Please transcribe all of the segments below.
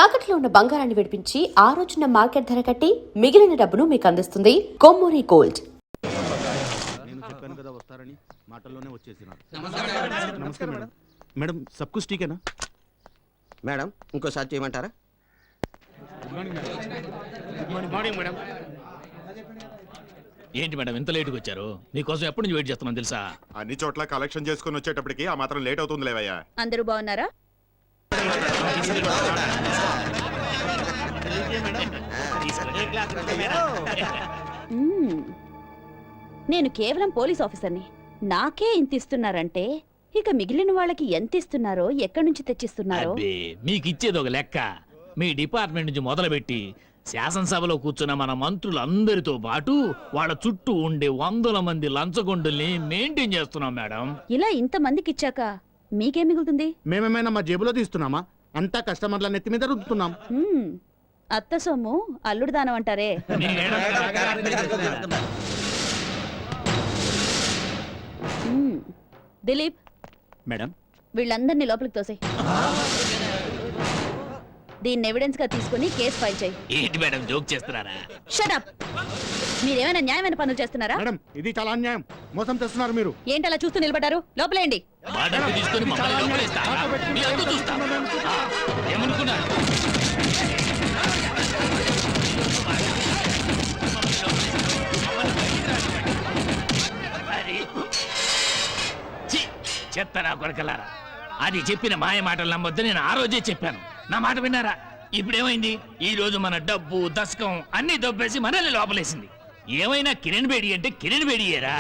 తాకట్లో ఉన్న బంగారాన్ని విడిపించి ఆ రోజున మార్కెట్ ధర కట్టి మిగిలిన డబ్బును మీకు అందిస్తుంది కొమ్మూరి గోల్డ్. నేను చెప్పాను కదా వస్తారని, మాటల్లోనే వచ్చేసినారు. నమస్కారం మేడం. మేడం సబ్ కుछ ठीक है ना? మేడం ఇంకోసారి చేయమంటారా? Good morning madam. ఏంటి మేడం ఇంత లేటుగా వచ్చారు? మీకోసం ఎప్పటి నుంచి వెయిట్ చేస్తున్నాం తెలుసా? అన్ని చోట్ల కలెక్షన్ చేసుకుని వచ్చేటప్పటికి ఆ మాత్రం లేట్ అవుతుంది లేవయ్యా. అందరూ బాగున్నారా? నేను కేవలం పోలీస్ ఆఫీసర్ని. నాకే ఇంత ఇస్తున్నారంటే ఇక మిగిలిన వాళ్ళకి ఎంత ఇస్తున్నారో ఎక్కడి నుంచి తెచ్చిస్తున్నారో. అబ్బే, మీకు ఇచ్చేది ఒక లెక్క. మీ డిపార్ట్మెంట్ నుంచి మొదలుపెట్టి శాసనసభలో కూర్చున్న మన మంత్రులందరితో పాటు వాళ్ళ చుట్టూ ఉండే 100 మంది లంచగొండుల్ని మెయింటైన్ చేస్తున్నాం మేడం. ఇలా ఇంత మందికి ఇచ్చాక మీకేం మిగులుతుంది? మేమేమైనా మా జేబులో తీస్తున్నామా? అంతా కస్టమర్ల నెత్తి మీద రుద్దుతున్నాం. అత్త సొమ్ము అల్లుడు దానం అంటారే. దిలీప్ మేడం వీళ్ళందరినీ లోపలికి తోసే. దీన్ని ఎవిడెన్స్ గా తీసుకుని కేసు ఫైల్ చేయి. ఏంటి మేడం జోక్ చేస్తున్నారా? Shut up. మీరేమైనా న్యాయమైన పనులు చేస్తున్నారా? మేడం ఇది చాలా అన్యాయం, మోసం చేస్తున్నారు మీరు. ఏంటి అలా చూస్తూ నిలబడ్డారు? లోపలేండి. మా డబ్బు తీసుకొని మమ్మల్ని లోపలేస్తారా? మీ అంతు చూస్తా. ఏమనుకున్నారు? చెత్తరా కొరకలారా, అది చెప్పిన మాయ మాటలు నమ్మొద్దు. నేను ఆ రోజే చెప్పాను, నా మాట విన్నారా? ఇప్పుడేమైంది? ఈ రోజు మన డబ్బు దశకం అన్ని దొబ్బేసి మనల్ని లోపలేసింది. ఏమైనా కిరణ్ బేడి అంటే కిరణ్ బేడియేరా?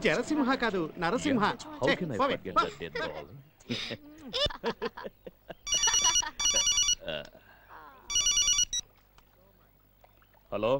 జలసింహ కాదు నరసింహ. హలో,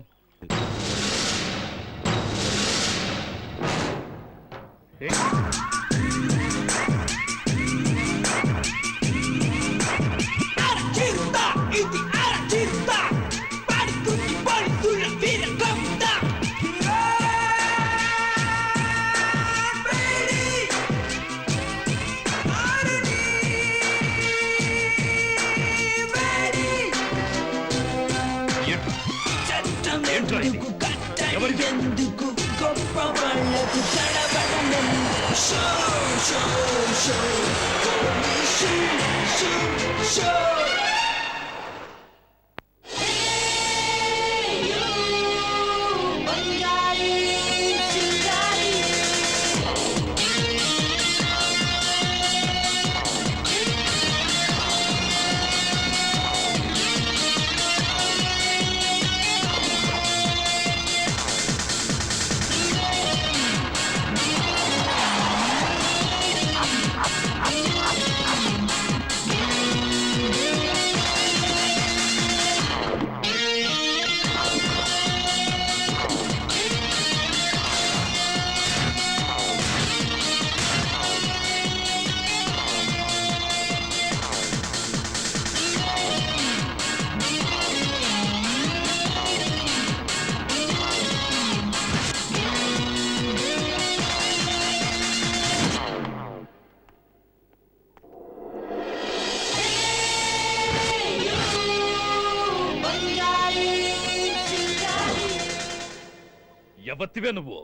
ఎవత్తివే నువ్వు?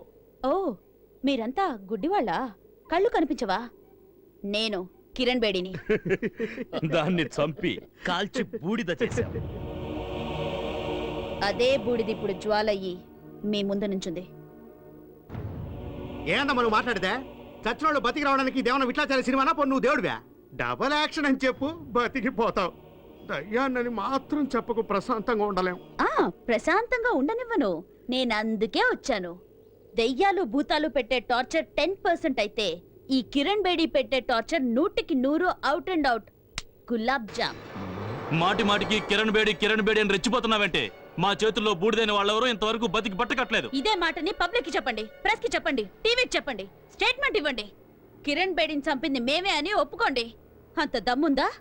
ఓ, మీరంతా గుడ్డివాళ్ళా? కళ్ళు కనిపించవా? నేను కిరణ్ బేడిని. దాన్ని చంపి కాల్చి బూడిద చేశావు. అదే బూడిది ఇప్పుడు జ్వాలయ్యి మీ ముందు నుంచుంది. ఏందమ్మా నువ్వు మాట్లాడితే? చచ్చిన వాళ్ళు బతికి రావడానికి ఇదేమన్నా విట్లాచారి సినిమానా? పో నువ్వు దేవుడివా? డబల్ యాక్షన్ అని చెప్పు, బతికిపోతావు. దయ్యాన్నని మాత్రం చెప్పకు, ప్రశాంతంగా ఉండలేం. ప్రశాంతంగా ఉండనివ్వను. నేను అందుకే వచ్చాను. దెయ్యాలు భూతాలు పెట్టే టార్చర్ 10% అయితే ఈ కిరణ్ బేడి పెట్టే torture 100% out and out. Gulab jam. మాటి మాటికి కిరణ్ బేడి అని రెచ్చిపోతున్నావంటే మా చేతుల్లో బూడిదైన వాళ్ళెవరో ఇంతవరకు బతికి బట్టకట్లేదు. ఇదే మాటని పబ్లిక్ కి చెప్పండి, ప్రెస్ కి చెప్పండి, టీవీకి చెప్పండి, స్టేట్మెంట్ ఇవ్వండి. కిరణ్ బేడిని చంపింది మేమే అని ఒప్పుకోండి. అంత దమ్ముందా?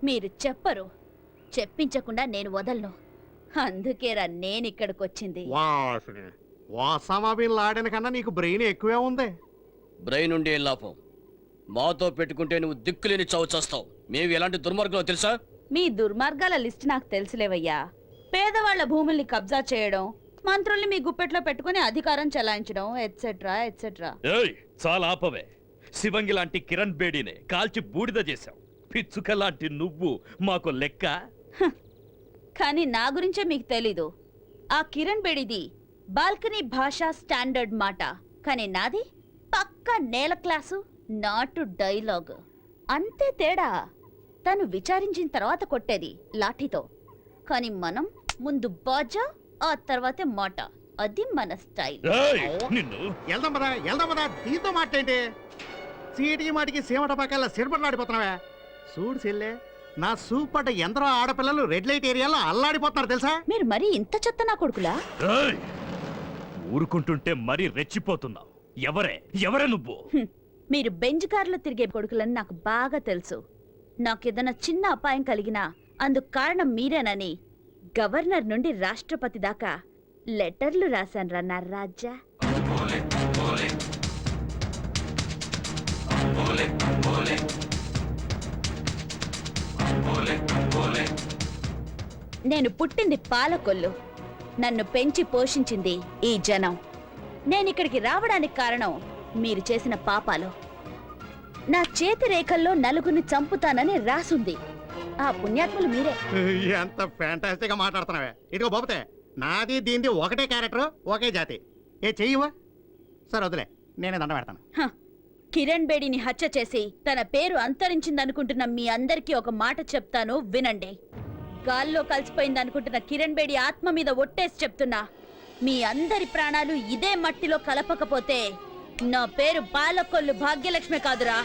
మీరు చెప్పరు. చెప్పించకుండా నేను వదలను. అందుకేరా నేనిక్కడికొచ్చింది. ఓసామా బిన్ లాడెన్ కన్నా నీకు బ్రెయిన్ ఎక్కువే ఉంది. బ్రెయిన్ ఉండే లాభం. మాతో పెట్టుకుంటే నువ్వు దిక్కులేని చావు చేస్తావు. మేము ఎలాంటి దుర్మార్గం తెలుసా? మీ దుర్మార్గాల లిస్ట్ నాకు తెలుసులేవయ్యా. పేదవాళ్ల భూముల్ని కబ్జా చేయడం, మంత్రుల్ని మీ గుప్పెట్లో పెట్టుకుని అధికారం చెలాయించడం, ఎట్సెట్రా ఎట్సెట్రా. ఏయ్ చాలా ఆపవే. శివంగి లాంటి కిరణ్ బేడీనే కాల్చి బూడిద చేశావు. పిచ్చుక లాంటి నువ్వు మాకు లెక్క. కానీ నా గురించే మీకు తెలీదు. ఆ కిరణ్ బేడిది బాల్కనీ భాషా స్టాండర్డ్ మాట, కానీ నాది పక్కా నేల క్లాసు నాటు డైలాగ్. అంతే తేడా. తను విచారించిన తర్వాత కొట్టేది లాఠీతో, కానీ మనం ముందు బాజా ఆ తర్వాతే మాట. అది మన స్టైల్. ఏయ్, నిన్ను వెళ్దాం పదా. దీంతో మాట్లాడి సీటికి మాటికి సీమట పక్కల సిరపట్లాడిపోతున్నావే. చూడు చెల్లే, నా సూపర్ ఎందరో ఆడపిల్లలు రెడ్ లైట్ ఏరియాలో అల్లాడిపోతున్నారు తెలుసా. మీరు మరీ ఇంత చెత్త నా కొడుకులా? ఏయ్, ఊరుకుంటుంటే మరీ రెచ్చిపోతున్నావు. ఎవరే నువ్వు? మీరు బెంజ్ కార్లో తిరిగే కొడుకులని నాకు బాగా తెలుసు. నాకేదైనా చిన్న అపాయం కలిగినా అందుకు కారణం మీరేనని గవర్నర్ నుండి రాష్ట్రపతి దాకా లెటర్లు రాశాను రా నా రాజా. నేను పుట్టింది పాలకొల్లు. నన్ను పెంచి పోషించింది ఈ జనం. నేనిక్కడికి రావడానికి కారణం మీరు చేసిన పాపాలు. నా చేతి రేఖల్లో నలుగురిని చంపుతానని రాసుంది. ఆ పుణ్యాత్ములు మీరే. ఎంత ఫ్యాంటాస్టిక్ గా మాట్లాడుతున్నావే. ఇదిగో బాబుతే, నాది దీంది ఒకటే క్యారెక్టర్, ఒకే జాతి. ఏ చెయ్యవా? సరే వదిలే, నేనే దండ పెడతాను. హ, కిరణ్ బేడిని హత్య చేసి తన పేరు అంతరించిందనుకుంటున్న మీ అందరికీ ఒక మాట చెప్తాను, వినండి. గాల్లో కలిసిపోయిందనుకుంటున్న కిరణ్ బేడి ఆత్మ మీద ఒట్టేసి చెప్తున్నా, మీ అందరి ప్రాణాలు ఇదే మట్టిలో కలపకపోతే నా పేరు పాలకొల్లు భాగ్యలక్ష్మి కాదురా.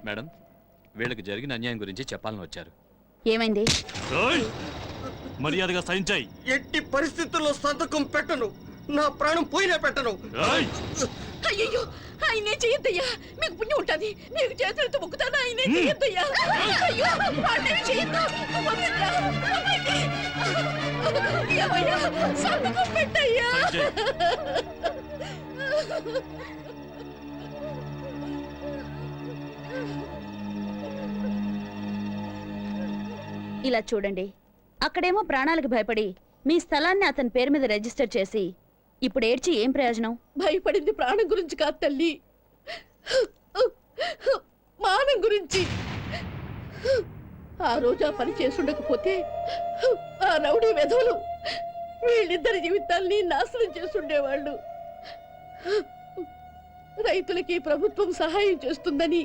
మేడం, వీళ్ళకి జరిగిన అన్యాయం గురించి చెప్పాలని వచ్చారు. ఏమైంది? ఏయ్, మర్యాదగా సహించాయి. ఎట్టి పరిస్థితుల్లో సంతకం పెట్టను. నా ప్రాణం పోయినా పెట్టను. ఏయ్, అయ్యో ఆయనే చెయ్యొద్దయ్యా, మీకు పుణ్యం ఉంటుంది. మీకు చేతులతో మొక్కుతాను, ఆయనే చెయ్యొద్దయ్యా. అయ్యో ఆయనే చెయ్యొద్దు. వదలండి. ఏమయ్యా, సంతకం పెట్టయ్యా. ఇలా చూడండి, అక్కడేమో ప్రాణాలకు భయపడి మీ స్థలాన్ని అతని పేరు మీద రిజిస్టర్ చేసి ఇప్పుడు ఏడ్చి ఏం ప్రయోజనం? భయపడింది ప్రాణం గురించి కాదు తల్లి, మానం గురించి. ఆ రోజు ఆ పని చేసుండకపోతే ఆ రౌడీ వెధవులు వీళ్ళిద్దరి జీవితాల్ని నాశనం చేసుండేవాళ్ళు. రైతులకి ప్రభుత్వం సహాయం చేస్తుందని,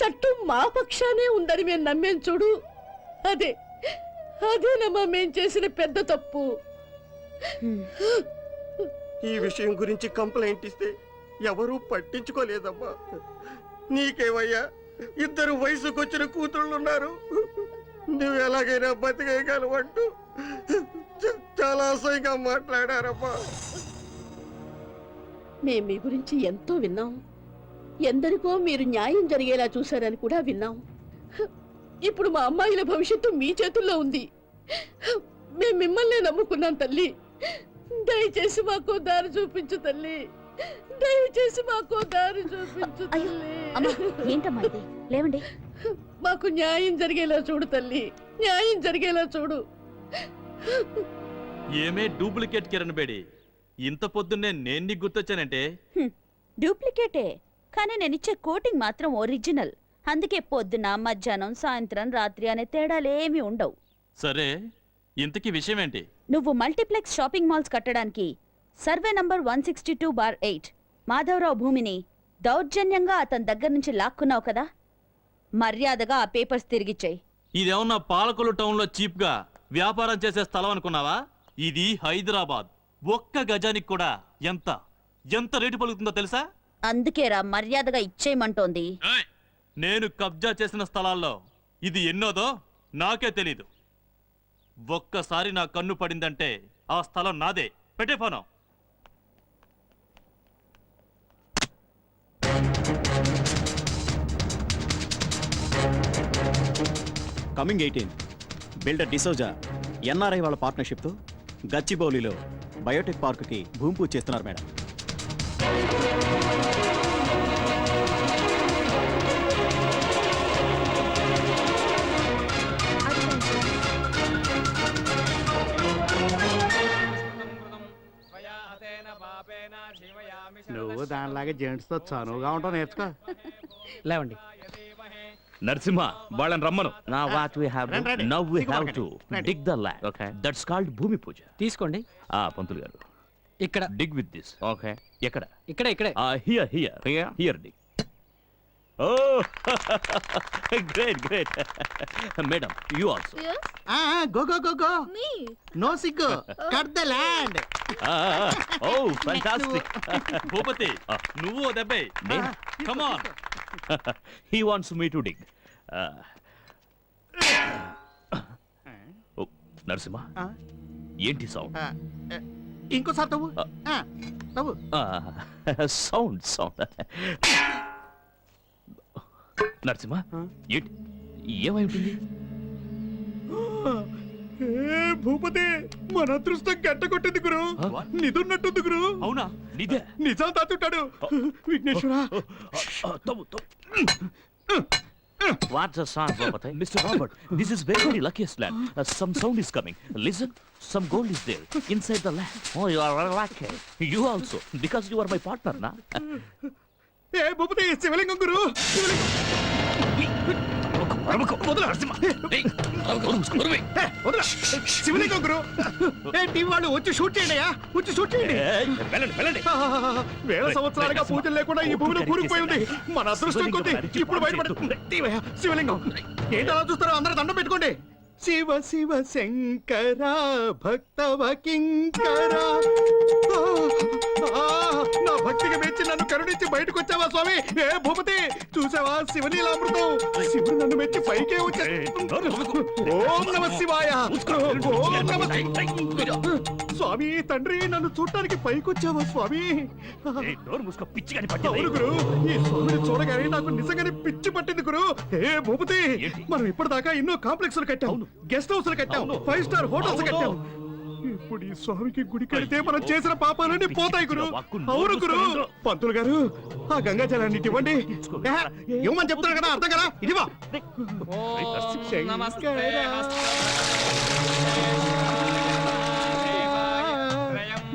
చట్టం మా పక్షానే ఉందని మేము నమ్మేం చూడు. అదేనమ్మా మేం చేసిన పెద్ద తప్పు. ఈ విషయం గురించి కంప్లైంట్ ఇస్తే ఎవరూ పట్టించుకోలేదమ్మా. నీకేమయ్యా, ఇద్దరు వయసుకొచ్చిన కూతుళ్ళున్నారు. నువ్వు ఎలాగైనా బతికేయగలవంటూ చాలా అసహ్యంగా మాట్లాడారమ్మా. మేం మీ గురించి ఎంతో విన్నాం. ఎందరికో మీరు న్యాయం జరిగేలా చూశారని కూడా విన్నాం. ఇప్పుడు మా అమ్మాయిల భవిష్యత్తు మీ చేతుల్లో ఉంది. మేము మిమ్మల్ని నమ్ముకున్నాం తల్లి. దయచేసి మాకు దారి చూపించు తల్లి. దయచేసి మాకు దారి చూపించు తల్లి. ఏంటమ్మా ఇది? లేవండి. మాకు న్యాయం జరిగేలా చూడు తల్లి, న్యాయం జరిగేలా చూడు. ఏమే డూప్లికేట్ కిరణ్ బేడి, ఇంత పొద్దున్నే నేను నీకు గుర్తొచ్చానంటే? డూప్లికేటే, కానీ నేనిచ్చే కోటింగ్ మాత్రం ఒరిజినల్. అందుకే పొద్దున, మధ్యాహ్నం, సాయంత్రం, రాత్రి అనే తేడాలేమీ ఉండవు. సరే, ఇంతకీ విషయం ఏంటి? నువ్వు మల్టీప్లెక్స్ షాపింగ్ మాల్స్ కట్టడానికి సర్వే నంబర్ 162/8 మాధవరావు భూమిని దౌర్జన్యంగా అతని దగ్గర నుంచి లాక్కున్నావు కదా, మర్యాదగా ఆ పేపర్స్ తిరిగిచ్చేయి. ఇదేమన్నా పాలకొల్లు టౌన్ లో చీప్ గా వ్యాపారం చేసే స్థలం అనుకున్నావా? ఇది హైదరాబాద్. ఒక్క గజానికి కూడా ఎంత రేటు పలుకుతుందో తెలుసా? అందుకేరా మర్యాదగా ఇచ్చేయమంటోంది. ఏయ్! నేను కబ్జా చేసిన స్థలాల్లో ఇది ఎన్నోదో నాకే తెలీదు. ఒక్కసారి నా కన్ను పడిందంటే ఆ స్థలం నాదే. పెట్టే phone. Coming 18 builder D'Souza NRI వాళ్ళ పార్ట్నర్షిప్తో గచ్చిబౌలిలో బయోటెక్ పార్కుకి భూమి పూజ చేస్తున్నారు మేడం. నువ్వు దానిలాగా జెంట్స్ తో చనువుగా ఉంటావు, నేర్చుకో. లేవండి. నరసింహ వాళ్ళని రమ్మను. Now what we have రండి, రండి. now we దిగు have పక్కన. to రండి. dig the land. Okay. That's called భూమి పూజ. తీసుకోండి. పంతులు గారు ఇక్కడ డిగ్ విత్ దిస్. ఓకే. ఎక్కడ? ఇక్కడే here here Here? Here dig. Oh great great. Madam you also. Go go go go. No సిగ్గు. Cut the land. Oh fantastic. Bhupathi నువ్వు ఓ దెబ్బే. Come on. He wants me to dig. Narasimha ఏంటి sound? ఇంకోసారి తవ్వు. తవ్వు. Sound sound. నరసింహ ఏంటి ఏమై ఉంటుంది? భూపతి మన అదృష్టం గట్ట కొట్టింది గురు. నిదున్నట్టుంది గురు. అవునా? నిదే. నిజాలు తాతుంటాడు. Vighneshwara. తవ్వు తవ్వు. What's the sound, Bhupati? Mr. Robert, this is very luckiest land. Some sound is coming. Listen, some gold is there inside the land. Oh, you are very lucky. You also, because you are my partner, na? ఏ భూపతి శివలింగం గురు. శివలింగం గురు. TV వాళ్ళు వచ్చి shoot చేయండి అయ్యా. వచ్చి shoot చేయండి. వేల సంవత్సరాలుగా పూజలు లేకుండా ఈ భూమిలో కూరుకుపోయి ఉంది. మన అదృష్టం కొద్ది ఇప్పుడు బయటపడుతుంది. శివలింగం ఏంటి అలా చూస్తారో? అందరూ దండం పెట్టుకోండి. శివ శివ శంకర భక్తవ కింకర. నా భక్తికి మెచ్చి నన్ను కరుణించి బయటకు వచ్చావా స్వామి? ఏ భూపతి చూసావా శివనీలామృతం? శివుడు నన్ను మెచ్చి పైకే వచ్చాడు. ఓం నమ శివాయ. ఓం నమ స్వామి. తండ్రి నన్ను చూడటానికి పైకొచ్చావా స్వామి? పిచ్చి కానీ అవును గురు. ఈ స్వామిని చూడగానే నాకు నిజంగానే పిచ్చి పట్టింది గురు. ఏ భూపతి మనం ఇప్పటిదాకా ఎన్నో కాంప్లెక్స్లు కట్టాం, గెస్ట్ హౌస్లు కట్టాం, 5 స్టార్ హోటల్స్ కట్టాం. ఇప్పుడు ఈ స్వామికి గుడి కడితే మనం చేసిన పాపాలన్నీ పోతాయి గురు. అవును గురు. పంతులు గారు ఆ గంగా జలాన్ని ఇవ్వండి. ఇవ్వమని చెప్తున్నారు కదా, అర్థం కదా? ఇదివా.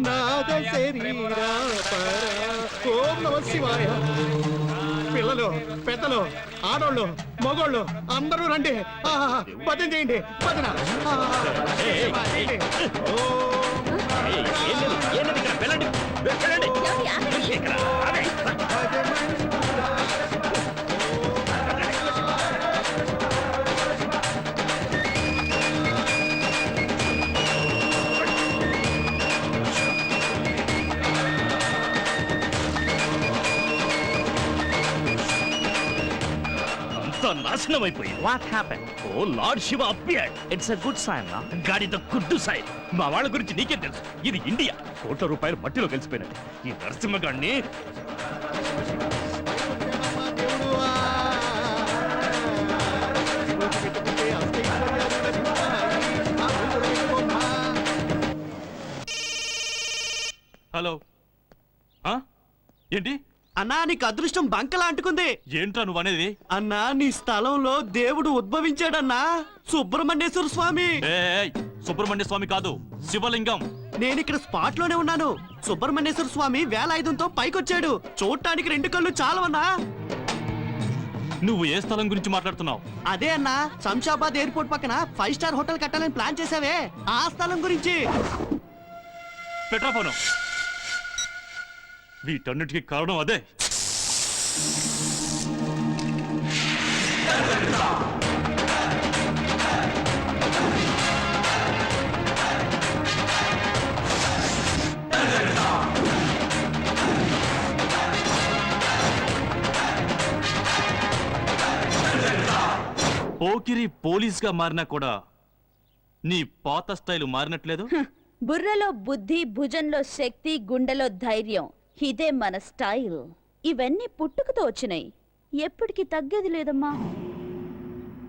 నాద శరీరా ఓం నమ శివాయ. పిల్లలు పెద్దలు ఆడోళ్ళు మగోళ్ళు అందరూ రండి. భజన చేయండి. భజన. నాశనం అయిపోయింది. What happened? Oh lord Shiva appeared. It's a good sign, no? గాడిద గుడ్డు సాయి. మా వాళ్ళ గురించి నీకేం తెలుసు? ఇది ఇండియా. ₹1,00,00,000 మట్టిలో కలిసిపోయినట్టు ఈ నరసింహగాడిని. హలో. ఏంటి? అన్నా నీకు అదృష్టం బంకలా అంటుకుంది. ఏంట్రా నువ్వు అనేది? అన్నా నీ స్థలంలో దేవుడు ఉద్భవించాడన్నా. సుబ్రహ్మణ్యేశ్వర స్వామి. ఏయ్, సుబ్రహ్మణ్య స్వామి కాదు, శివలింగం. నేను ఇక్కడ స్పాట్ లోనే ఉన్నాను. సుబ్రహ్మణ్యేశ్వర స్వామి వేలాయుధంతో పైకొచ్చాడు. చూడటానికి 2 కళ్ళు చాలవన్నా. నువ్వు ఏ స్థలం గురించి మాట్లాడుతున్నావు? అదే అన్నా శంషాబాద్ ఎయిర్పోర్ట్ పక్కన 5 స్టార్ హోటల్ కట్టాలని ప్లాన్ చేసావే, ఆ స్థలం గురించి. Petra phone. వీటన్నిటికీ కారణం అదే. పోకిరి పోలీస్గా మారినా కూడా నీ పాత స్టైల్ మారినట్లేదు. బుర్రలో బుద్ధి, భుజంలో శక్తి, గుండెలో ధైర్యం, ఇదే మన స్టైల్. ఇవన్నీ పుట్టుకతో వచ్చినాయి, ఎప్పటికీ తగ్గేది లేదమ్మా.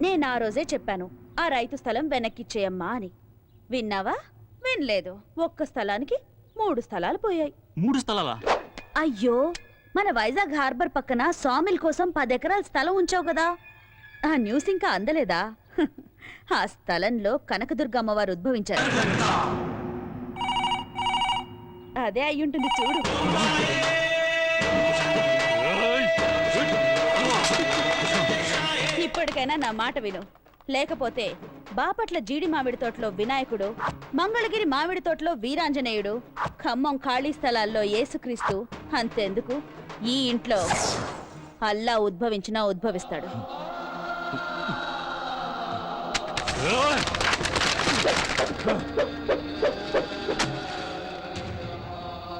నేను ఆ రోజే చెప్పాను, ఆ రైతు స్థలం వెనక్కిచ్చేయమ్మా అని. విన్నావా? వినలేదు. ఒక్క స్థలానికి 3 స్థలాలు పోయాయి. 3 స్థలాలా? అయ్యో, మన వైజాగ్ హార్బర్ పక్కన సామిల్ కోసం 10 ఎకరాల స్థలం ఉంచావు కదా, ఆ న్యూస్ ఇంకా అందలేదా? ఆ స్థలంలో కనకదుర్గ అమ్మవారు ఉద్భవించారు. అదే అయ్యుంటుంది చూడు. ఇప్పటికైనా నా మాట విను, లేకపోతే బాపట్ల జీడి మామిడి తోటలో వినాయకుడు, మంగళగిరి మామిడి తోటలో వీరాంజనేయుడు, ఖమ్మం ఖాళీ స్థలాల్లో యేసుక్రీస్తు, అంతెందుకు ఈ ఇంట్లో అల్లా ఉద్భవించినా ఉద్భవిస్తాడు.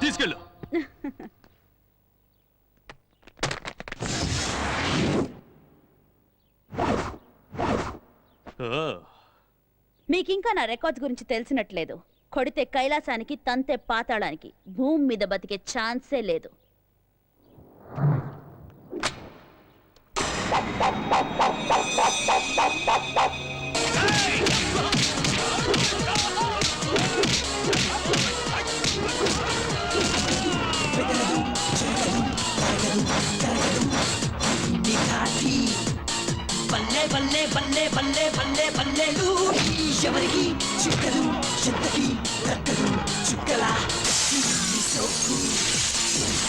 తీసుకెళ్ళు. మీకింకా నా రికార్డ్స్ గురించి తెలిసినట్లేదు. కొడితే కైలాసానికి, తంతే పాతాళానికి, భూమి మీద బతికే ఛాన్సే లేదు. బల్లే బల్లే బల్లే బల్లే బల్లే బల్లెలు ఎవరికి చుక్కలు చెత్తకి దక్కలు చుక్కల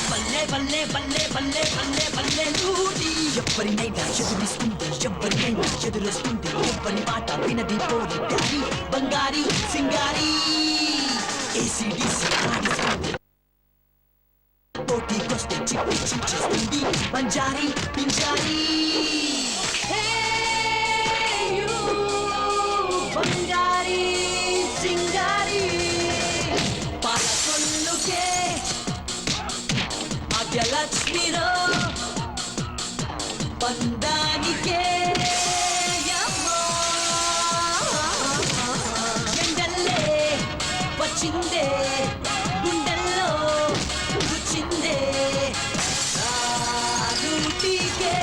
బల్లే బల్లే బల్లే బల్లే బల్లే బల్లెలు ఎవరినైనా ఎదురిస్తుంది, ఎవరినైనా ఎదురొస్తుంది, ఎవరి మాట వినది పోలి దారి బంగారి సింగారి ఏసీడీసీ ఆడిస్తుంది, పోటీకొస్తే చిప్పి చించేస్తుంది బంజారి పింజారి. బంగారి సింగారి పాలకొల్లుకే భాగ్యలక్ష్మిరో బంధానికే ఎండల్లే వచ్చిందే గుండెల్లో గుచ్చిందే నూటికే.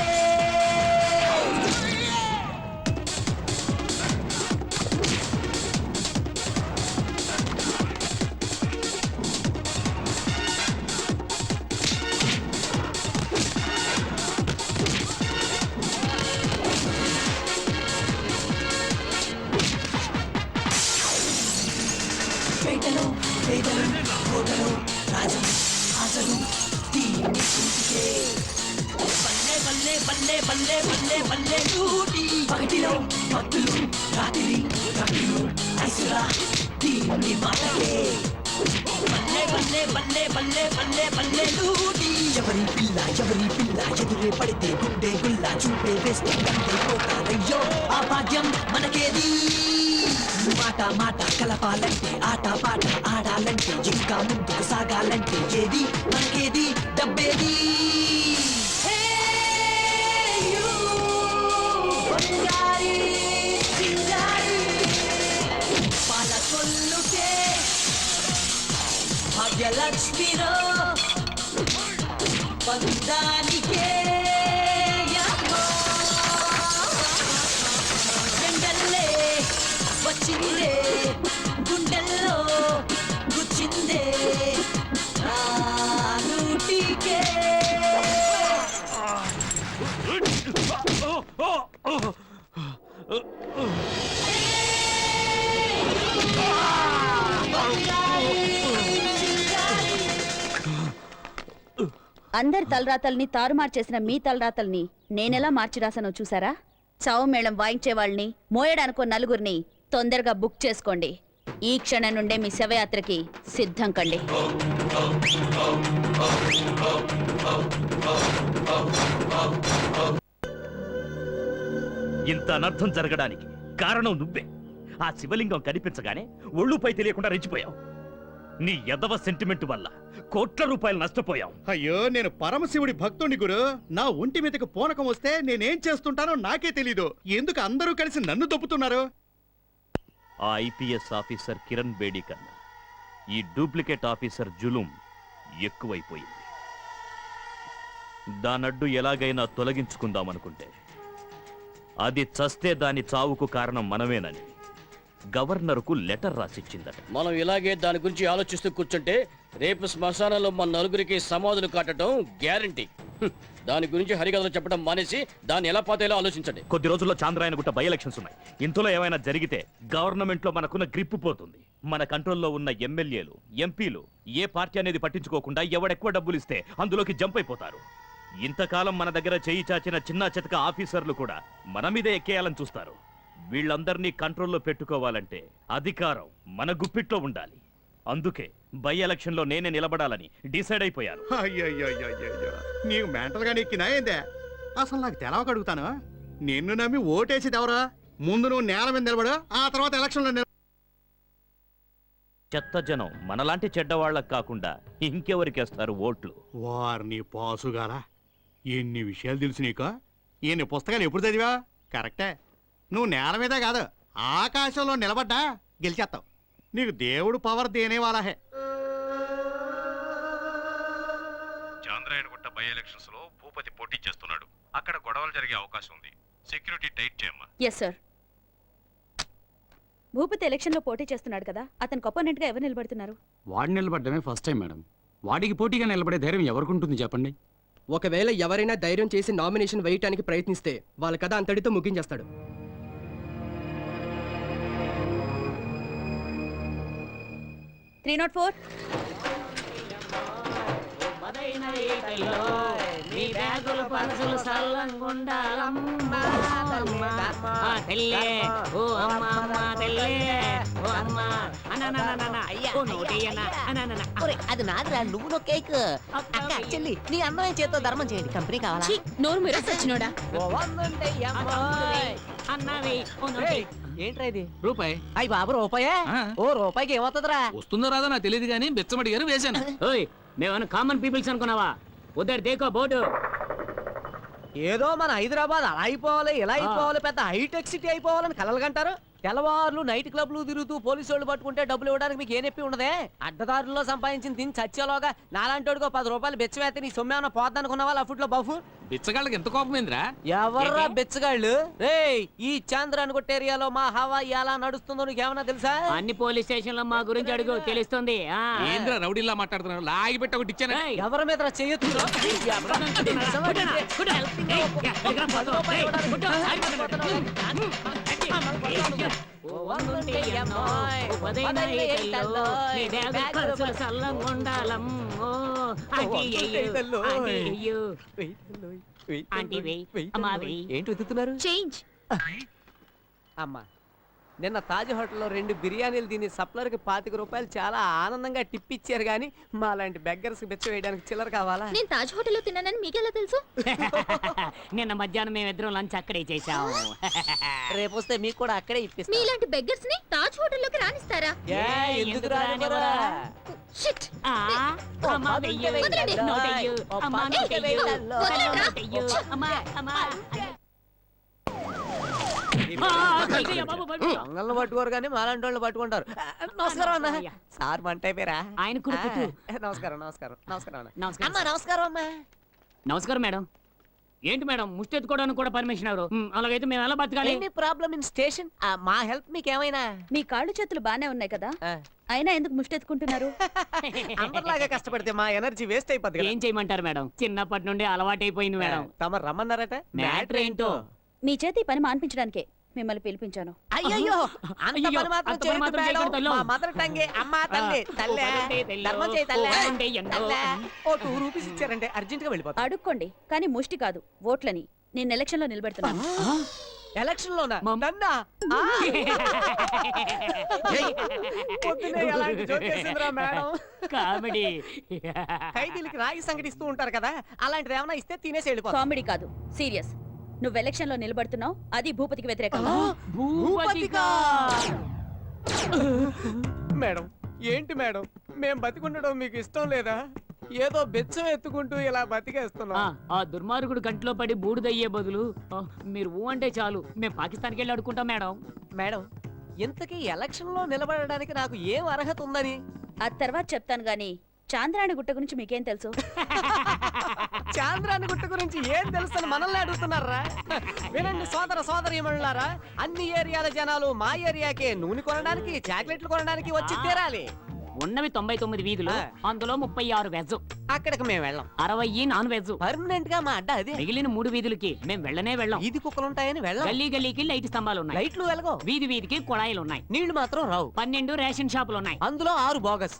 పేటలో పేదలు కోటలో రాజు ఆజలు దీని కుంటికే బల్లే బల్లే బల్లే బల్లే బల్లే బల్లే లూటి పగటిలో భక్తులు రాత్రి భక్తులు ఐసురా దీని మాటకే బల్లే బల్లే బల్లే బల్లే బల్లే బల్లే లూటి ఎవరి పిల్ల ఎదురే పడితే గుండె గుల్లా చూపే వేస్తే కంటే పోతారయ్యో ఆ భాగ్యం మనకేది. మాట మాట కలపాలంటే, ఆట పాట ఆడాలంటే, ఇంకా ముందుకు సాగాలంటే ఏది మనకేది డబ్బేది. బంగారి సింగారి పాలకొల్లుకే భాగ్యలక్ష్మిరో బంధానికే ఎండల్లే వచ్చిందే గుండెల్లో గుచ్చిందే నూటికే. అందరి తలరాతల్ని తారుమారు చేసిన మీ తలరాతల్ని నేనెలా మార్చి రాసానో చూసారా? చావు మేళం వాయించే వాళ్ళని, మోయడానికో నలుగురిని తొందరగా బుక్ చేసుకోండి. ఈ క్షణం నుండే మీ శవయాత్రకి సిద్ధం కండి. ఇంత అనర్థం జరగడానికి కారణం నువ్వే. ఆ శివలింగం కనిపించగానే ఒళ్ళుపై తెలియకుండా రెచ్చిపోయావు. నీ ఎదవ సెంటిమెంట్ వల్ల కోట్ల రూపాయలు నష్టపోయాం. అయ్యో నేను పరమశివుడి భక్తుని గురు. నా ఒంటి మీదకి పూనకం వస్తే నేనేం చేస్తుంటానో నాకే తెలీదు. ఎందుకు అందరూ కలిసి నన్ను దొప్పుతున్నారు? ఆ ఐపీఎస్ ఆఫీసర్ కిరణ్ బేడి కన్నా ఈ డూప్లికేట్ ఆఫీసర్ జులుం ఎక్కువైపోయింది. దానడ్డు ఎలాగైనా తొలగించుకుందామనుకుంటే అది చస్తే దాని చావుకు కారణం మనమేనని గవర్నర్కు లెటర్ రాసిచ్చిందట. మనం ఇలాగే దాని గురించి ఆలోచిస్తూ కూర్చుంటే రేపు శ్మశానంలో మన నలుగురికి సమాధులు కట్టడం గ్యారంటీ. దాని గురించి హరికథలు చెప్పడం మానేసి దాన్ని ఎలా పాతేలా ఆలోచించండి. కొద్ది రోజుల్లో చాంద్రాయనగుట్ట బై ఎలక్షన్స్ ఉన్నాయి. ఇంతలో ఏమైనా జరిగితే గవర్నమెంట్ లో మనకున్న గ్రిప్ పోతుంది. మన కంట్రోల్లో ఉన్న ఎమ్మెల్యేలు, ఎంపీలు ఏ పార్టీ అనేది పట్టించుకోకుండా ఎవడెక్కువ డబ్బులు ఇస్తే అందులోకి జంప్ అయిపోతారు. ఇంతకాలం మన దగ్గర చేయి చాచిన చిన్న చితక ఆఫీసర్లు కూడా మన మీదే ఎక్కేయాలని చూస్తారు. వీళ్ళందరినీ కంట్రోల్లో పెట్టుకోవాలంటే అధికారం మన గుప్పిట్లో ఉండాలి. అందుకే బై ఎలక్షన్ లో నేనే నిలబడాలని డిసైడ్ అయిపోయాను. అయ్యయ్యయ్యయ్యయ్యో, నీకు మెంటల్ గా నెక్కినా ఏందే? అసలు నాకు తెలవక అడుగుతాను. నిన్ను నమ్మి ఓటేసేది ఎవరా? ముందు నువ్వు నేల మీద నిలబడు, ఆ తర్వాత ఎలక్షన్ లో చెత్త జనం మనలాంటి చెడ్డవాళ్ళకు కాకుండా ఇంకెవరికేస్తారు ఓట్లు? వారిని పాసుగారా, ఎన్ని విషయాలు తెలుసు నీకు? ఎన్ని పుస్తకాలు ఎప్పుడు చదివా? కరెక్టే, నువ్వు నేల మీదే కాదు ఆకాశంలో నిలబడ్డా గెలిచేస్తావు. నీకు దేవుడు పవర్ దేనేవాలా హే. చాంద్రాయనగుట్ట బై ఎలక్షన్స్ లో భూపతి పోటీ చేస్తున్నాడు. అక్కడ గొడవలు జరిగే అవకాశం ఉంది. సెక్యూరిటీ టైట్ చేయమ్మా. Yes sir. భూపతి ఎలక్షన్ లో పోటీ చేస్తున్నాడు కదా, అతనికి అపోనెంట్ గా ఎవరు నిలబడుతున్నారు? వాడు నిలబడ్డమే ఫస్ట్ టైం మేడం. వాడికి పోటీగా నిలబడే ధైర్యం ఎవరికుంటుంది చెప్పండి? ఒకవేళ ఎవరైనా ధైర్యం చేసి నామినేషన్ వేయటానికి ప్రయత్నిస్తే వాళ్ళ కథ అంతటితో ముగించేస్తాడు. Three not four. అది నాదిరా, నువ్వు నో కేక్. అక్క చెల్లి నీ అందమైన చేత్తో ధర్మం చేయండి. కంపెనీ కావాలా? నోరు మీరు సచ్చినోడా. ఏంట్రా ఇది? రూపాయి. అయ్యి బాబు రూపాయే? ఓ రూపాయికి ఏమవుతుందిరా? వస్తుందో రాదో నాకు తెలియదు కానీ బెచ్చమడి గారు వేశాను. మేమన్నా కామన్ పీపుల్స్ అనుకున్నావా? ఉదర్ దేకో బోర్డు. ఏదో మన హైదరాబాద్ అలా అయిపోవాలి, ఇలా అయిపోవాలి, పెద్ద హైటెక్ సిటీ అయిపోవాలని కలలు కంటారు. తెల్లవారులు నైట్ క్లబ్లు తిరుగుతూ పోలీసు వాళ్ళు పట్టుకుంటే డబ్బులు ఇవ్వడానికి మీకు ఏ నొప్పి ఉండదే? అడ్డదారుల్లో సంపాదించిన తిని చచ్చేలోగా నాలాంటోడికో 10 రూపాయలు బెచ్చవేస్తే నీ సొమ్మేమన్నా పోద్దనుకున్నావా? అఫుట్లో బఫు బిచ్చగాళ్ళకి ఎంత కోపమైందిరా? ఎవర్రా బెచ్చగాళ్ళు? రేయ్, ఈ చాంద్రాయనగుట్ట ఏరియాలో మా హవా ఎలా నడుస్తుందో నీకేమన్నా తెలుసా? అన్ని పోలీస్ స్టేషన్ లో మా గురించి అడుగు, తెలుస్తుంది. ఏంద్రా రౌడీలా మాట్లాడుతున్నారు? లాగి పెట్టి ఒకటి ఇచ్చాను. ఎవరి మీద చేయొచ్చు? ఏంటి వెతుకుతున్నారు? చేంజ్. అమ్మా, నిన్న తాజ్ హోటల్లో 2 బిర్యానీలు తిని సప్లర్కి 25 రూపాయలు చాలా ఆనందంగా టిప్ ఇచ్చారు, కానీ మా లాంటి బెగ్గర్స్ బెచ్చ వేయడానికి చిల్లర కావాలా? నేను తాజ్ హోటల్లో తిన్నానని మీకెలా తెలుసు? నిన్న మధ్యాహ్నం మేమిద్దరం లంచ్ అక్కడే చేశాం. రేపు వస్తే మీకు కూడా అక్కడే ఇప్పిస్తా. మీలాంటి బెగ్గర్స్ ని తాజ్ హోటల్లోకి రానిస్తారా? ఎందుకు రానివ్వరా? షిట్. దొంగలను పట్టుకోరు కానీ మాలాంటి వాళ్ళు పట్టుకుంటారు. నమస్కారం అన్న. సార్ మంట అయిపోయారా? ఆయన కూడా పెట్టు. నమస్కారం నమస్కారం నమస్కారం అన్న. నమస్కారం. అమ్మా నమస్కారం అమ్మా. నమస్కారం మేడం. ఏంటి మేడం ముష్టెత్తుకోవడానికి కూడా పర్మిషన్ ఎవరు? అలాగైతే మేము ఎలా బతకాలి? Any problem in station. మా హెల్ప్ మీకేమైనా? మీ కాళ్ళు చేతులు బానే ఉన్నాయి కదా, అయినా ఎందుకు ముష్టెత్తుకుంటున్నారు? అందరిలాగా కష్టపడితే మా ఎనర్జీ వేస్ట్ అయిపోద్ది. ఏం చేయమంటారు మేడం? చిన్నప్పటి నుండి అలవాటైపోయింది మేడం. తమ రమ్మన్నారట? మ్యాటర్ ఏంటో? మీ చేతి పని మాన్పించడానికే మిమ్మల్ని పిలిపించాను. అయ్యో అంత అయ్యో, పని మాత్రం అంత పని మాత్రం చేయొద్దు చేయకూడదు తల్లు. మా మదర్ టంగే. అమ్మా తల్లి తల్లే ధర్మం చేయి తల్లే. తల్లే. ఓ 2 రూపీస్ ఇచ్చారంటే అర్జెంట్ గా వెళ్ళిపోతా. అడుక్కోండి కానీ ముష్టి కాదు, ఓట్లని. నేను ఎలక్షన్ లో నిలబెడుతున్నాను. ఎలక్షన్ లోనా? నన్నా? పొద్దున్నే ఎలాంటి జోక్ చేసిందిరా మేడం? కామెడీ. ఖైదీలకి రాగి సంగటిస్తూ ఉంటారు కదా, అలాంటిది ఏమైనా ఇస్తే తినేసి వెళ్ళిపోతా. కామెడీ కాదు, సీరియస్. నువ్వు ఎలక్షన్ లో నిలబడుతున్నావు, అది భూపతికి వ్యతిరేకంగా. భూపతికా? మేడం ఏంటి మేడం మేం బతికుండడం మీకు ఇష్టం లేదా? ఏదో బెచ్చం ఎత్తుకుంటూ ఇలా బతికేస్తున్నాం. ఆ దుర్మార్గుడు కంట్లో పడి బూడిదయ్యే బదులు మీరు ఊ అంటే చాలు మేము పాకిస్తాన్కి వెళ్ళి అడుకుంటాం మేడం. మేడం ఇంతకీ ఎలక్షన్ లో నిలబడడానికి నాకు ఏం అర్హత ఉందని? ఆ తర్వాత చెప్తాను గాని చాంద్రాయణ గుట్ట గురించి మీకేం తెలుసు? చాంద్రాన్ని గుట్ట గురించి ఏం తెలుసని మనల్ని అడుగుతున్నారా? వినండి సోదర సోదరీమణులారా, అన్ని ఏరియాల జనాలు మా ఏరియాకే నూనె కొనడానికి చాక్లెట్లు కొనడానికి వచ్చి తీరాలి. ఉన్నవి 99 వీధులు, అందులో 36 వెజ్, అక్కడికి మేము వెళ్ళాం. 60 నాన్ వెజ్. పర్మనెంట్ గా మా అడ్డ అదే. మిగిలిన 3 వీధులకి మేము వెళ్ళనే వెళ్ళాం. వీధి కుక్కలు ఉంటాయని వెళ్ళాం. గల్లీ గల్లీకి లైట్ స్తంభాలు ఉన్నాయి, లైట్లు వెలగో. వీధి వీధికి కుళాయిలు ఉన్నాయి, నీళ్లు మాత్రం రావు. 12 రేషన్ షాపులు ఉన్నాయి, అందులో 6 బోగస్.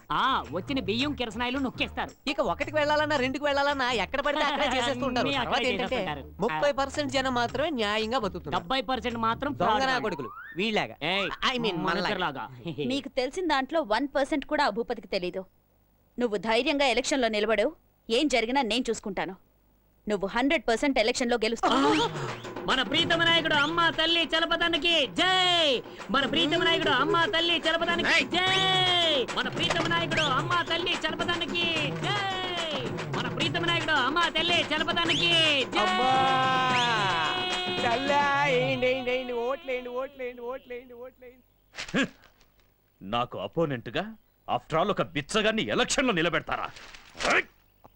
వచ్చిన బియ్యం కిరసనాయిలు నొక్కేస్తారు. ఇక 1కి వెళ్ళాలన్నా 2కి వెళ్ళాలన్నా ఎక్కడ పడితే అక్కడే చేసేస్తుంటారు. అన్నీ అక్కడే తర్వాత ఏంటంటే చేసేస్తుంటారు. 30% జనం మాత్రమే న్యాయంగా బతుకుతున్నారు. 70% మాత్రం దొంగనా కొడుకులు వీళ్ళగా. I mean మనలాగా. లాగా. మీకు తెలిసిన దాంట్లో 1% కూడా ఆ భూపతికి తెలీదు. నువ్వు ధైర్యంగా ఎలక్షన్లో నిలబడు, ఏం జరిగినా నేను చూసుకుంటాను. నువ్వు 100% ఎలక్షన్లో గెలుస్తావు. మన ప్రీతమ నాయకుడు అమ్మ తల్లి చలపదానికి జై. మన ప్రీతమ నాయకుడు అమ్మ తల్లి చలపదానికి జై. మన ప్రీతమ నాయకుడు అమ్మ తల్లి చలపదానికి జై. మన ప్రీతమ నాయకుడు అమ్మ తల్లి చలపదానికి జై. నాకు అపోనెంట్ గా ఆఫ్టర్ ఆల్ ఒక బిచ్చగాన్ని ఎలక్షన్ లో నిలబెడతారా?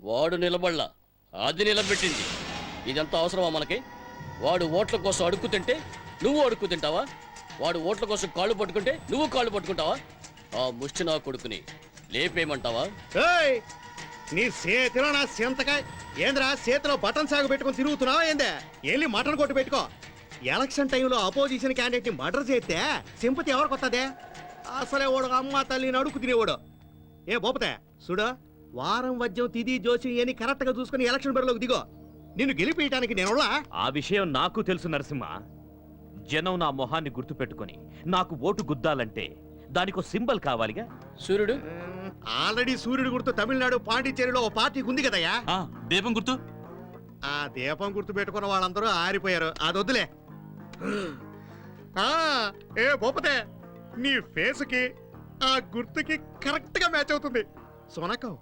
వాడు నిలబడలా, అది నిలబెట్టింది. ఇదంతా అవసరమా మనకి? వాడు ఓట్ల కోసం అడుక్కు తింటే నువ్వు అడుక్కు తింటావా? వాడు ఓట్ల కోసం కాళ్ళు పట్టుకుంటే నువ్వు కాళ్ళు పట్టుకుంటావా? ఆ ముష్టి నా కొడుకుని లేపేయమంటావా? ఏయ్, నీ చేతిలో నా సింతకాయ ఏంద్రా? చేతిలో బటన్ సాగు పెట్టుకుని తిరుగుతున్నావా ఏందే? వెళ్ళి మటన్ కొట్టు పెట్టుకో. ఎలక్షన్ టైంలో అపోజిషన్ క్యాండిడేట్ ని మర్డర్ చేస్తే సింపతి ఎవరికి వస్తుంది? అసలే ఓడు అమ్మ తల్లిని అడుగు తినేవాడు. ఏ బోపతే చూడు, వారం వద్యం తిది జోసి అని కరెక్ట్ గా చూసుకుని ఎలక్షన్ బరిలోకి దిగో. నిన్ను గెలిపేయటానికి నేను ఆ విషయం నాకు తెలుసు నరసింహ. జనం నా మొహాన్ని గుర్తు పెట్టుకుని నాకు ఓటు గుద్దాలంటే దానికో సింబల్ కావాలిగా. సూర్యుడు ఆల్రెడీ సూర్యుడు గుర్తు తమిళనాడు పాండిచ్చేరిలో ఓ పార్టీకి ఉంది కదయ్యా. దీపం గుర్తు. ఆ దీపం గుర్తు పెట్టుకున్న వాళ్ళందరూ ఆరిపోయారు. అది వద్దులే. ఏ బొప్పతే, నీ ఫేస్ కి ఆ గుర్తుకి కరెక్ట్ గా మ్యాచ్ అవుతుంది. సొనకం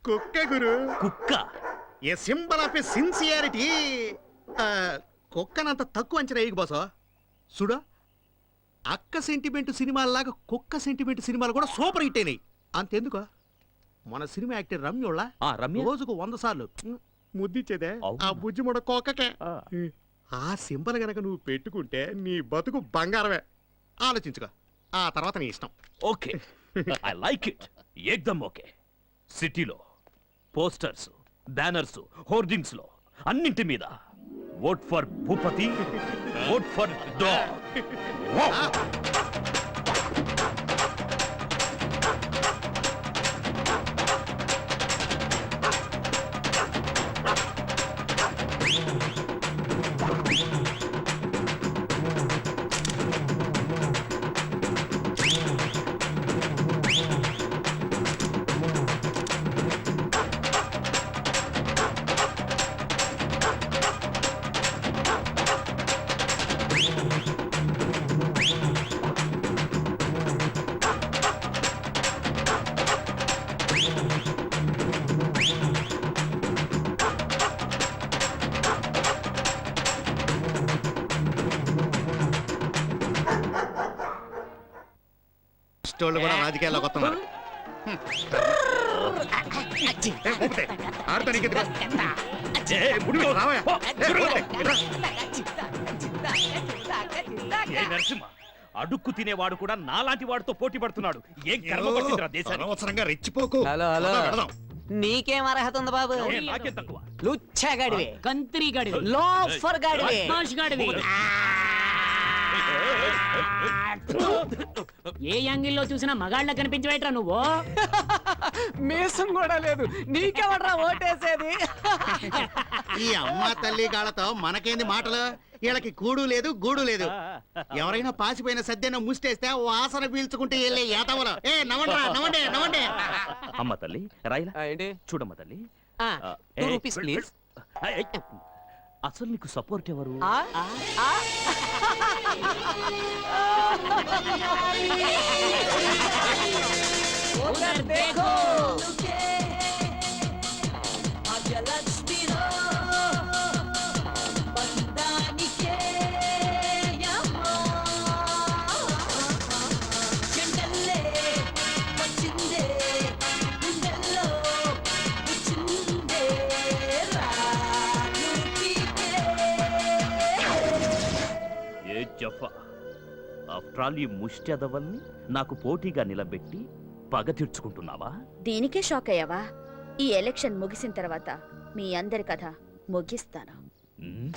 కుక్క గురు. కుక్క ఏ సింబల్ ఆఫ్ సిన్సియారిటీ. కుక్కనంత తక్కువ అంచనా వేయకు బాసో. చూడు, అక్క సెంటిమెంట్ సినిమాల్లాగా కుక్క సెంటిమెంట్ సినిమాలు కూడా సూపర్ హిట్ అయినాయి. అంతెందుకు, మన సినిమా యాక్టర్ రమ్యోళ్ళ రోజుకు 100 సార్లు ముద్దిచ్చేదే ఆ బుజ్జి ముడ కుక్కకే. ఆ సింబల్ గనక నువ్వు పెట్టుకుంటే నీ బతుకు బంగారమే. ఆలోచించుకో, ఆ తర్వాత నీ ఇష్టం. Okay, I like it. ఏకదమ్ ఓకే. సిటీలో పోస్టర్స్, బ్యానర్స్, హోర్డింగ్స్ లో అన్నింటి మీద vote for Bhupathi, vote for dog. వాళ్ళు కూడా రాజకీయాల్లోకి వస్తున్నారు. నరసింహ, అడుక్కు తినేవాడు కూడా నాలాంటి వాడితో పోటీ పడుతున్నాడు. ఏం గర్వపడుతుందిరా దేశాన్ని? అనవసరంగా రెచ్చిపోకు. హలో హలో, నీకేం అర్హత ఉంది బాబు? నాకేం తక్కువ? లుచ్చగాడివి, కంత్రి గడివి, లోఫర్ గాడివి, బద్మాష్ గడివి. ఏ యాంగిల్లో చూసినా మగాళ్ళ కనిపించవేట్రా నువ్వు? మీసం కూడా లేదు, నీకెవడ్రా ఓటేసేది? ఈ అమ్మ తల్లి గాళ్ళతో మనకేంది మాటలు? వీళ్ళకి కూడు లేదు గూడు లేదు. ఎవరైనా పాసిపోయిన సద్యన ముష్టేస్తే వాసన పీల్చుకుంటే వెళ్ళే ఏతవలు. ఏ నవ్వండి నవ్వండి నవ్వండి. అమ్మ తల్లి రాయిలా ఏంటి? చూడమ్మ తల్లి. 2 రూపీస్ ప్లీజ్. అసలు నీకు సపోర్ట్ ఎవరు? उधर देखो ఏ జఫా ఆఫ్టర్ ఆల్ ఈ ముష్టి నాకు పోటీగా నిలబెట్టి పగ తీర్చుకుంటున్నావా? దీనికే షాక్ అయ్యావా? ఈ ఎలక్షన్ ముగిసిన తర్వాత మీ అందరి కథ ముగిస్తాను. ఉమ్.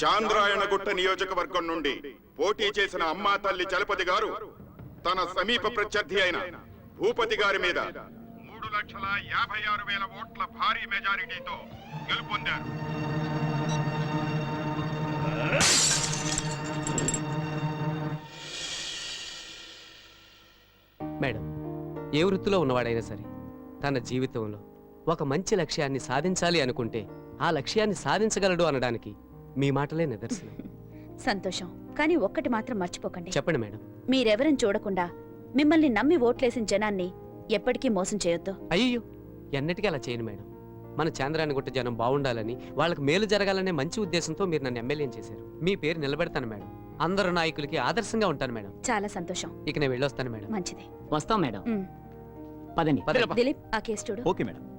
చాంద్రాయణగుట్ట నియోజకవర్గం నుండి పోటీ చేసిన అమ్మా తల్లి చలపతి గారు తన సమీప ప్రత్యర్థి అయిన భూపతి గారి మీద 3,56,000 ఓట్ల భారీ మెజారిటీతో గెలుపొందారు. మేడం, ఏ వృత్తిలో ఉన్నవాడైనా సరే తన జీవితంలో ఒక మంచి లక్ష్యాన్ని సాధించాలి అనుకుంటే ఆ లక్ష్యాన్ని సాధించగలడు అనడానికి మీ మాటలే నిదర్శనం. సంతోషం. కానీ ఒక్కటి మాత్రం మర్చిపోకండి. చెప్పండి మేడం. మీరెవరని చూడకుండా మిమ్మల్ని నమ్మి ఓట్లేసిన జనాన్ని ఎప్పటికీ మోసం చేయొద్దు. అయ్యో, ఎన్నటికీ అలా చేయను మేడం. మన చాంద్రాయణగుట్ట జనం బాగుండాలని, వాళ్ళకి మేలు జరగాలనే మంచి ఉద్దేశంతో మీరు నన్ను ఎమ్మెల్యేని చేశారు. మీ పేరు నిలబెడతాను మేడం. అందరు నాయకులకి ఆదర్శంగా ఉంటాను మేడం. చాలా సంతోషం. ఇక నేను వెళ్ళొస్తాను మేడం. మంచిది. వస్తాం మేడం. ఉమ్. పదండి. పదండి. దిలీప్, ఆ కేసు చూడు. Okay madam.